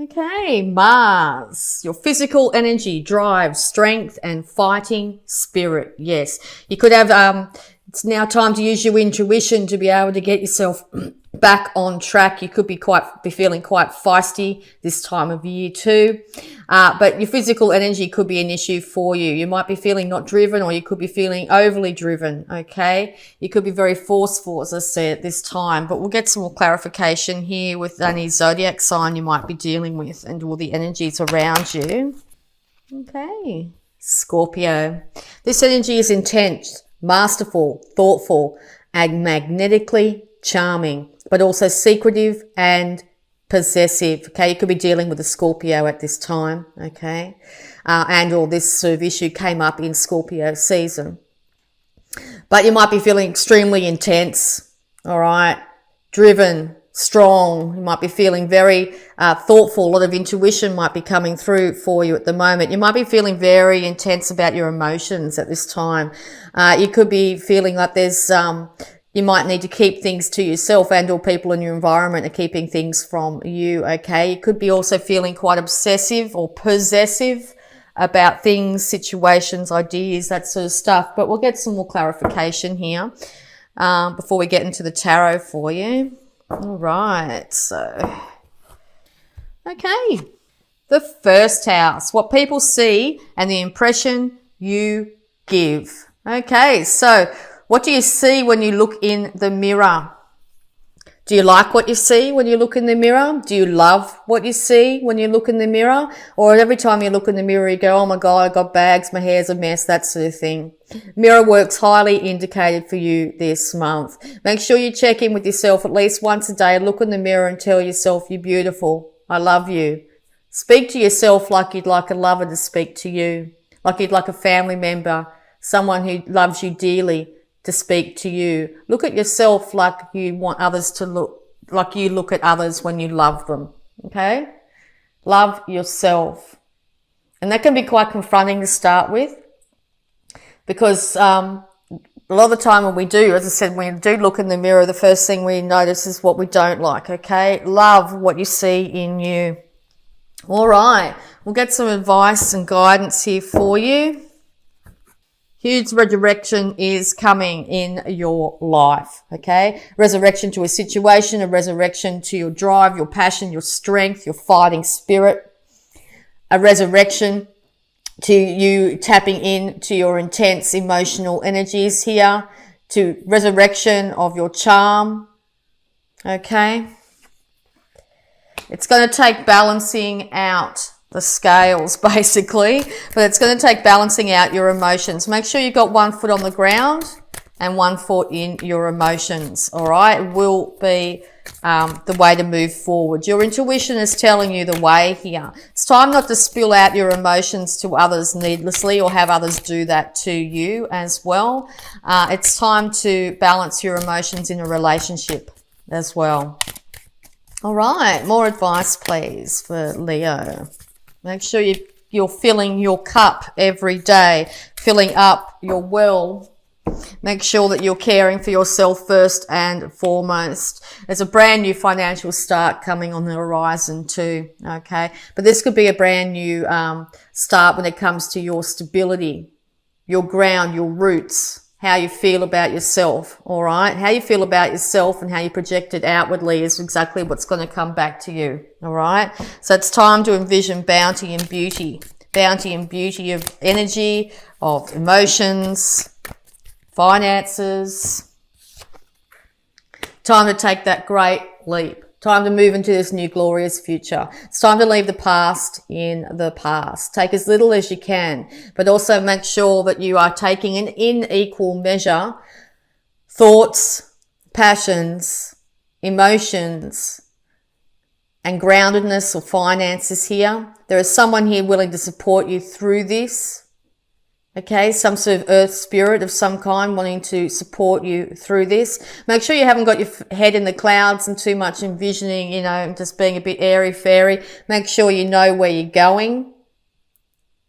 Okay, Mars, your physical energy, drive, strength, and fighting spirit. Yes, you could have, it's now time to use your intuition to be able to get yourself back on track. You could be feeling quite feisty this time of year too. But your physical energy could be an issue for you. You might be feeling not driven, or you could be feeling overly driven. Okay. You could be very forceful, as I said, at this time, but we'll get some more clarification here with any zodiac sign you might be dealing with and all the energies around you. Okay. Scorpio. This energy is intense, masterful, thoughtful, and magnetically charming, but also secretive and possessive. Okay, you could be dealing with a Scorpio at this time. Okay, and or this sort of issue came up in Scorpio season, but you might be feeling extremely intense. All right, driven, strong. You might be feeling very thoughtful. A lot of intuition might be coming through for you at the moment. You might be feeling very intense about your emotions at this time. You could be feeling like there's you might need to keep things to yourself, and or people in your environment are keeping things from you. Okay. You could be also feeling quite obsessive or possessive about things, situations, ideas, that sort of stuff. But we'll get some more clarification here before we get into the tarot for you. All right. So, okay. The first house, what people see and the impression you give. Okay. So, what do you see when you look in the mirror? Do you like what you see when you look in the mirror? Do you love what you see when you look in the mirror? Or every time you look in the mirror, you go, oh my God, I got bags, my hair's a mess, that sort of thing. Mirror work's highly indicated for you this month. Make sure you check in with yourself at least once a day. Look in the mirror and tell yourself you're beautiful. I love you. Speak to yourself like you'd like a lover to speak to you, like you'd like a family member, someone who loves you dearly to speak to you. Look at yourself like you want others to look, like you look at others when you love them. Okay? Love yourself. And that can be quite confronting to start with, because a lot of the time when we do, as I said, when we do look in the mirror, the first thing we notice is what we don't like. Okay? Love what you see in you. All right. We'll get some advice and guidance here for you. Huge resurrection is coming in your life, okay? Resurrection to a situation, a resurrection to your drive, your passion, your strength, your fighting spirit. A resurrection to you tapping into your intense emotional energies here. To resurrection of your charm, okay? It's going to take balancing out the scales, basically, but it's going to take balancing out your emotions. Make sure you've got 1 foot on the ground and 1 foot in your emotions. All right, it will be the way to move forward. Your intuition is telling you the way here. It's time not to spill out your emotions to others needlessly, or have others do that to you as well. It's time to balance your emotions in a relationship as well. All right, more advice, please, for Leo. Make sure you're filling your cup every day, filling up your well. Make sure that you're caring for yourself first and foremost. There's a brand new financial start coming on the horizon too, okay? But this could be a brand new start when it comes to your stability, your ground, your roots, how you feel about yourself, all right? How you feel about yourself and how you project it outwardly is exactly what's going to come back to you, all right? So it's time to envision bounty and beauty of energy, of emotions, finances. Time to take that great leap. Time to move into this new glorious future. It's time to leave the past in the past. Take as little as you can, but also make sure that you are taking in equal measure thoughts, passions, emotions, and groundedness or finances here. There is someone here willing to support you through this. Okay, some sort of earth spirit of some kind wanting to support you through this. Make sure you haven't got your head in the clouds and too much envisioning, just being a bit airy-fairy. Make sure you know where you're going.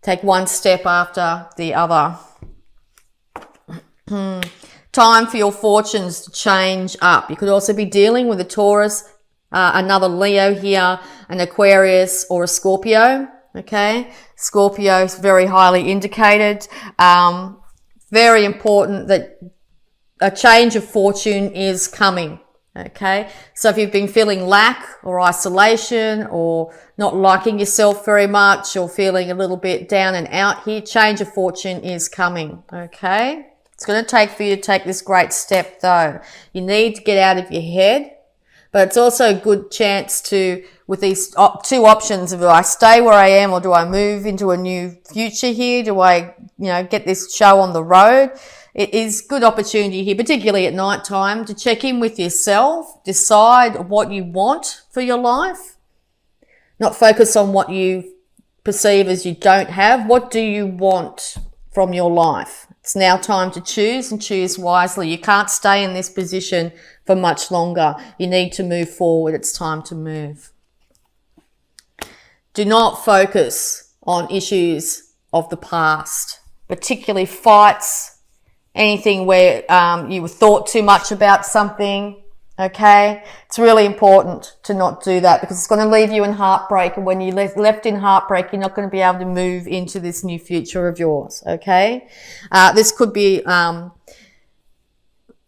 Take one step after the other. Time for your fortunes to change up. You could also be dealing with a Taurus, another Leo here, an Aquarius or a Scorpio. Okay, Scorpio is very highly indicated. Very important that a change of fortune is coming. Okay, so if you've been feeling lack or isolation or not liking yourself very much or feeling a little bit down and out here, change of fortune is coming. Okay, it's going to take for you to take this great step though. You need to get out of your head, but it's also a good chance to, with these two options of, do I stay where I am or do I move into a new future here? Do I, get this show on the road? It is good opportunity here, particularly at night time, to check in with yourself, decide what you want for your life, not focus on what you perceive as you don't have. What do you want from your life? It's now time to choose and choose wisely. You can't stay in this position for much longer. You need to move forward. It's time to move. Do not focus on issues of the past, particularly fights, anything where you were thought too much about something. Okay, it's really important to not do that because it's going to leave you in heartbreak, and when you're left in heartbreak, you're not going to be able to move into this new future of yours. Okay, this could be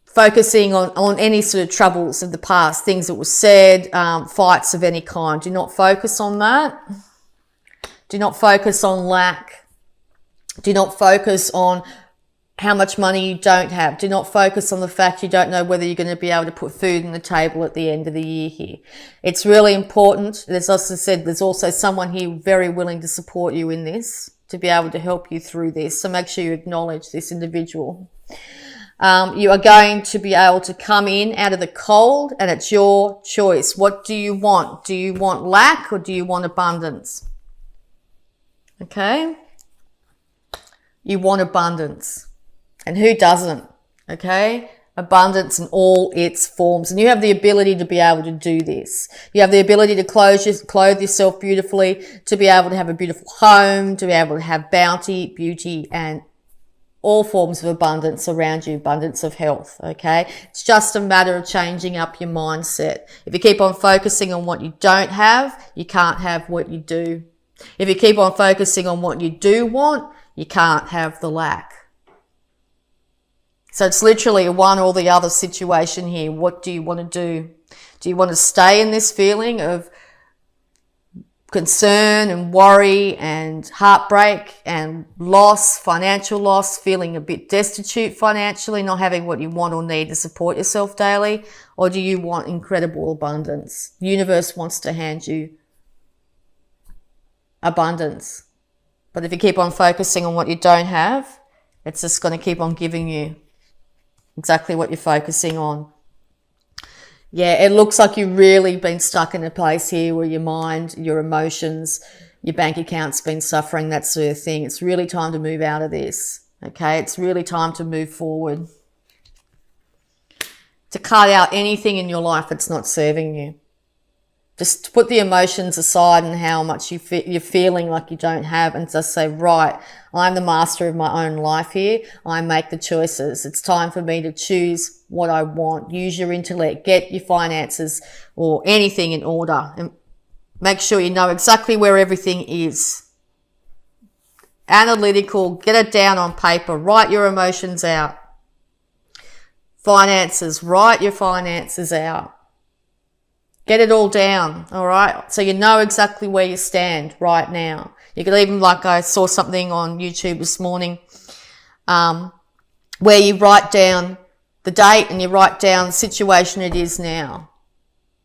focusing on any sort of troubles of the past, things that were said, fights of any kind. Do not focus on that. Do not focus on lack. Do not focus on how much money you don't have. Do not focus on the fact you don't know whether you're going to be able to put food on the table at the end of the year here. It's really important. As I said, there's also someone here very willing to support you in this, to be able to help you through this. So make sure you acknowledge this individual. You are going to be able to come in out of the cold, and it's your choice. What do you want? Do you want lack or do you want abundance? Okay? You want abundance. And who doesn't? Okay? Abundance in all its forms. And you have the ability to be able to do this. You have the ability to clothe yourself beautifully, to be able to have a beautiful home, to be able to have bounty, beauty, and all forms of abundance around you, abundance of health. Okay? It's just a matter of changing up your mindset. If you keep on focusing on what you don't have, you can't have what you do. If you keep on focusing on what you do want, you can't have the lack. So it's literally a one or the other situation here. What do you want to do? Do you want to stay in this feeling of concern and worry and heartbreak and loss, financial loss, feeling a bit destitute financially, not having what you want or need to support yourself daily? Or do you want incredible abundance? The universe wants to hand you abundance. But if you keep on focusing on what you don't have, it's just going to keep on giving you exactly what you're focusing on. Yeah, it looks like you've really been stuck in a place here where your mind, your emotions, your bank account's been suffering, that sort of thing. It's really time to move out of this. Okay, it's really time to move forward. To cut out anything in your life that's not serving you. Just put the emotions aside and how much you're feeling like you don't have, and just say, right, I'm the master of my own life here. I make the choices. It's time for me to choose what I want. Use your intellect. Get your finances or anything in order. And make sure you know exactly where everything is. Analytical. Get it down on paper. Write your emotions out. Finances. Write your finances out. Get it all down, all right? So you know exactly where you stand right now. You could even, like I saw something on YouTube this morning, where you write down the date and you write down the situation it is now.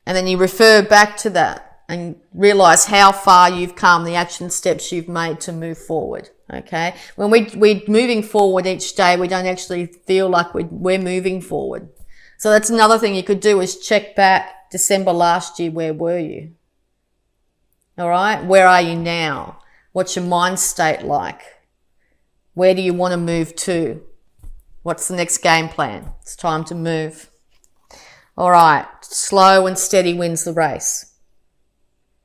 And then you refer back to that and realize how far you've come, the action steps you've made to move forward, okay? When we're moving forward each day, we don't actually feel like we're moving forward. So that's another thing you could do, is check back December last year. Where were you? All right. Where are you now? What's your mind state like? Where do you want to move to? What's the next game plan? It's time to move. All right. Slow and steady wins the race.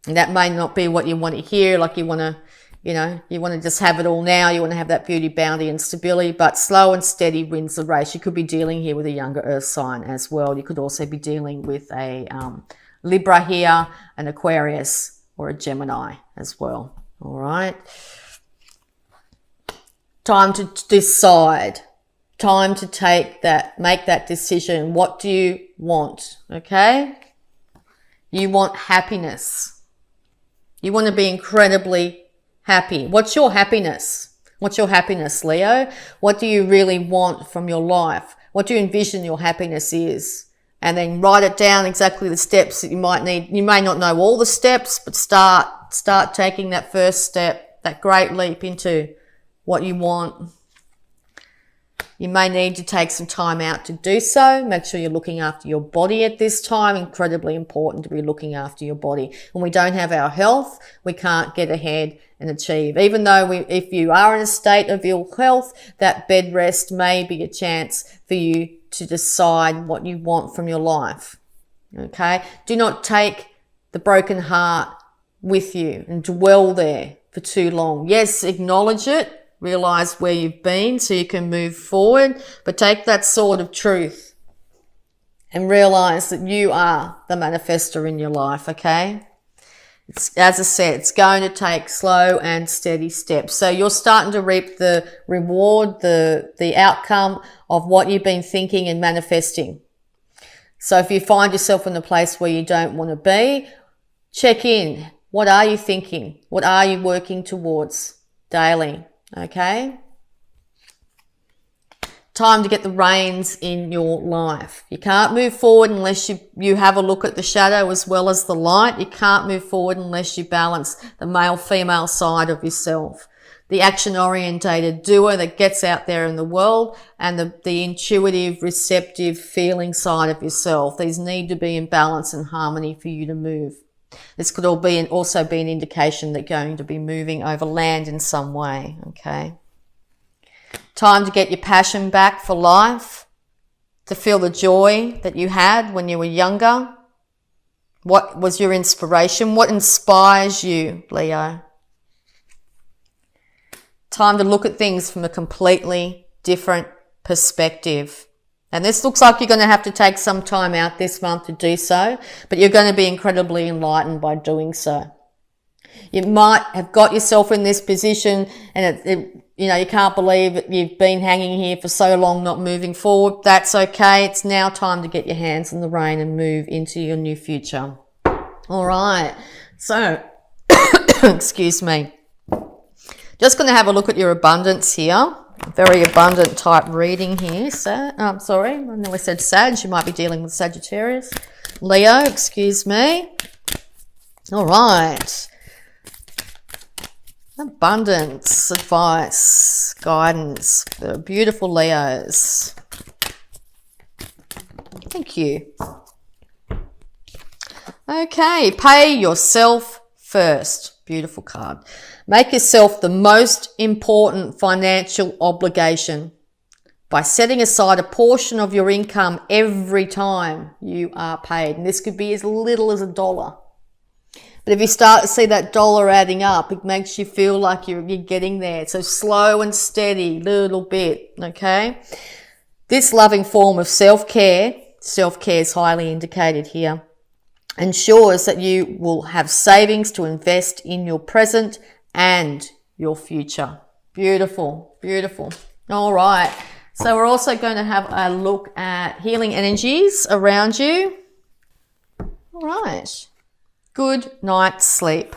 And that may not be what you want to hear. Like you want to, you want to just have it all now. You want to have that beauty, bounty and stability, but slow and steady wins the race. You could be dealing here with a younger earth sign as well. You could also be dealing with a Libra here, an Aquarius or a Gemini as well. All right. Time to decide. Time to make that decision. What do you want? Okay. You want happiness. You want to be incredibly happy. What's your happiness? What's your happiness, Leo? What do you really want from your life? What do you envision your happiness is? And then write it down, exactly the steps that you might need. You may not know all the steps, but start taking that first step, that great leap into what you want. You may need to take some time out to do so. Make sure you're looking after your body at this time. Incredibly important to be looking after your body. When we don't have our health, we can't get ahead and achieve. Even though if you are in a state of ill health, that bed rest may be a chance for you to decide what you want from your life. Okay? Do not take the broken heart with you and dwell there for too long. Yes, acknowledge it. Realize where you've been so you can move forward, but take that sword of truth and realize that you are the manifestor in your life, okay? It's, as I said, it's going to take slow and steady steps. So you're starting to reap the reward, the outcome of what you've been thinking and manifesting. So if you find yourself in a place where you don't want to be, check in. What are you thinking? What are you working towards daily? Okay? Time to get the reins in your life. You can't move forward unless you have a look at the shadow as well as the light. You can't move forward unless you balance the male-female side of yourself. The action-orientated doer that gets out there in the world and the intuitive, receptive, feeling side of yourself. These need to be in balance and harmony for you to move. This could also be an indication that you're going to be moving over land in some way, okay? Time to get your passion back for life, to feel the joy that you had when you were younger. What was your inspiration? What inspires you, Leo? Time to look at things from a completely different perspective. And this looks like you're going to have to take some time out this month to do so, but you're going to be incredibly enlightened by doing so. You might have got yourself in this position and you can't believe that you've been hanging here for so long, not moving forward. That's okay. It's now time to get your hands in the rain and move into your new future. All right. So, excuse me. Just going to have a look at your abundance here. Very abundant type reading here. Sorry, I nearly said Sag. You might be dealing with Sagittarius. Leo, excuse me. All right. Abundance, advice, guidance for beautiful Leos. Thank you. Okay, pay yourself first. Beautiful card. Make yourself the most important financial obligation by setting aside a portion of your income every time you are paid. And this could be as little as $1. But if you start to see that dollar adding up, it makes you feel like you're getting there. So slow and steady, little bit, okay? This loving form of self-care is highly indicated here, ensures that you will have savings to invest in your present and your future. Beautiful, beautiful. All right. So we're also going to have a look at healing energies around you. All right. Good night's sleep.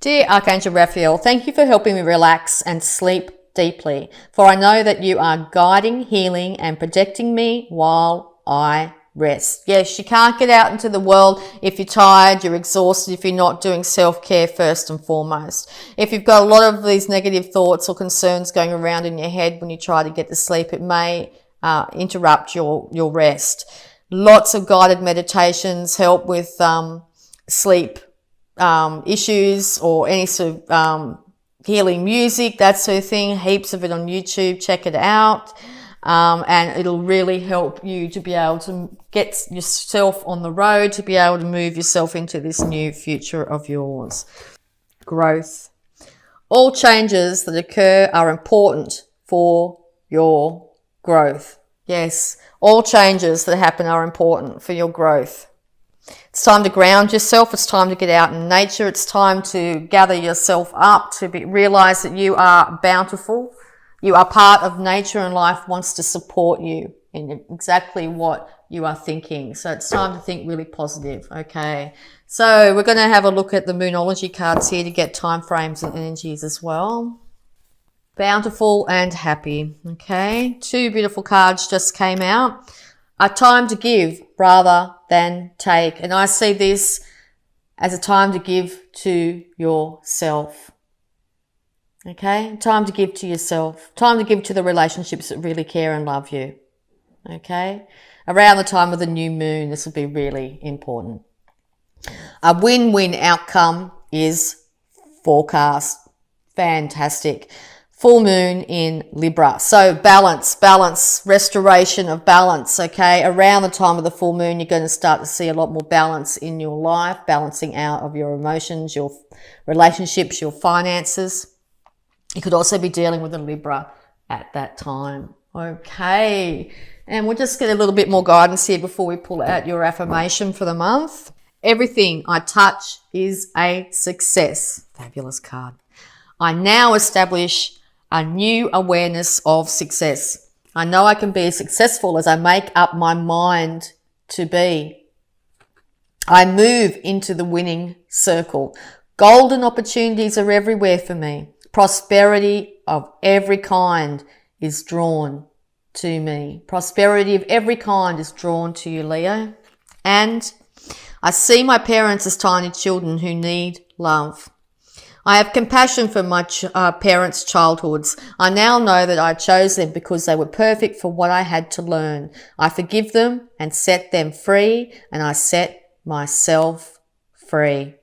Dear Archangel Raphael, thank you for helping me relax and sleep deeply, for I know that you are guiding, healing, and protecting me while I rest. Yes, you can't get out into the world if you're tired, you're exhausted, if you're not doing self-care first and foremost. If you've got a lot of these negative thoughts or concerns going around in your head when you try to get to sleep, it may interrupt your rest. Lots of guided meditations help with sleep issues or any sort of healing music, that sort of thing. Heaps of it on YouTube. Check it out. And it'll really help you to be able to get yourself on the road, to be able to move yourself into this new future of yours. Growth. All changes that occur are important for your growth. Yes, all changes that happen are important for your growth. It's time to ground yourself. It's time to get out in nature. It's time to gather yourself up, to realize that you are bountiful. You are part of nature, and life wants to support you in exactly what you are thinking. So it's time to think really positive. Okay. So we're going to have a look at the Moonology cards here to get time frames and energies as well. Bountiful and happy. Okay. 2 beautiful cards just came out. A time to give rather than take. And I see this as a time to give to yourself. Okay. Time to give to yourself. Time to give to the relationships that really care and love you. Okay. Around the time of the new moon, this will be really important. A win-win outcome is forecast. Fantastic. Full moon in Libra. So balance, restoration of balance, okay? Around the time of the full moon, you're going to start to see a lot more balance in your life, balancing out of your emotions, your relationships, your finances. You could also be dealing with a Libra at that time. Okay. And we'll just get a little bit more guidance here before we pull out your affirmation for the month. Everything I touch is a success. Fabulous card. I now establish a new awareness of success. I know I can be as successful as I make up my mind to be. I move into the winning circle. Golden opportunities are everywhere for me. Prosperity of every kind is drawn to me. Prosperity of every kind is drawn to you, Leo. And I see my parents as tiny children who need love. I have compassion for my parents' childhoods. I now know that I chose them because they were perfect for what I had to learn. I forgive them and set them free, and I set myself free.